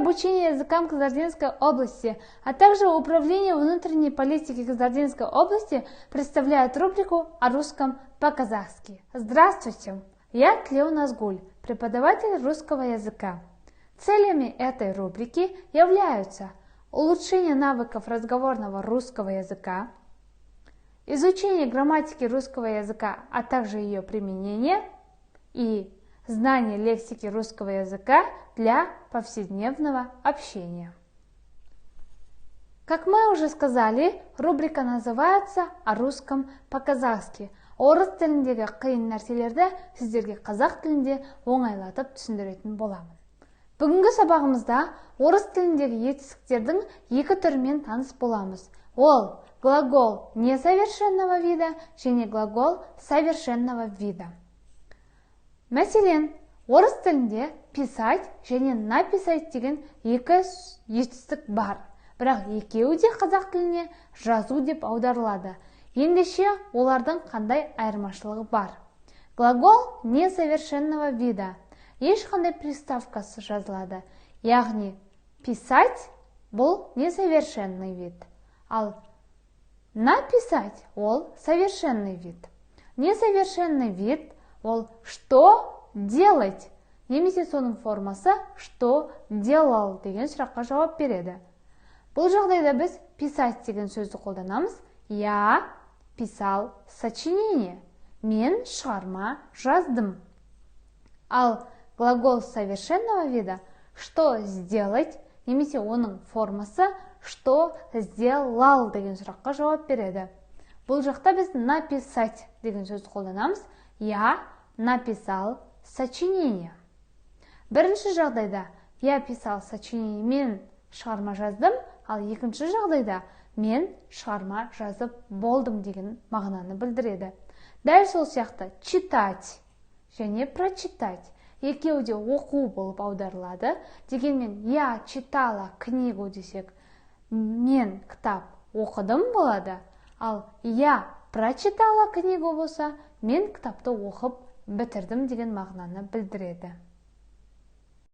обучения языкам Кызылординской области, а также Управление внутренней политики Кызылординской области представляет рубрику о русском по-казахски. Здравствуйте! Я Тлеу Назгуль, преподаватель русского языка. Целями этой рубрики являются улучшение навыков разговорного русского языка, изучение грамматики русского языка, а также ее применение и знание лексики русского языка для повседневного общения. Как мы уже сказали, рубрика называется «О русском по-казахски». Орыс тіліндегі қиын нәрселерді сіздерге қазақ тілінде оңайлатып түсіндіретін боламын. Бүгінгі сабағымызда орыс тіліндегі етістіктердің екі түрімен таныс боламыз. Ол глагол несовершенного вида және глагол совершенного вида. Мәселен, орыс тілінде писать және написать деген екі етістік бар. Бірақ екеуі де қазақ тіліне жазу деп аударылады. Ендеше олардың қандай айырмашылығы бар? Глагол несовершенного вида ешқандай приставкасы жазылады. Яғни писать бұл несовершенный вид. Ал написать ол совершенный вид. Несовершенный вид ол что делать? Немесе соның формасы что делал деген сұраққа жауап береді. Бұл жағдайда біз писать деген сөзді қолданамыз. Я писал сочинение. Мен шығарма жаздым. Ал глагол совершенного вида что сделать, немесе оның формасы что сделал деген сұраққа жауап береді. Бұл жақта біз написать деген сөзді қолданамыз. Я написал сочинение. Бірінші жағдайда я писал сочинение, мен шығарма жаздым, ал екінші жағдайда мен шығарма жазып болдым деген мағынаны білдіреді. Дәл сол сияқты читать және прочитать екеуі де оқу болып аударылады. Дегенмен я читала книгу десек, мен кітап оқыдым болады. Ал я прочитала книгу болса, мен кітапты оқып бітірдім деген мағынаны білдіреді.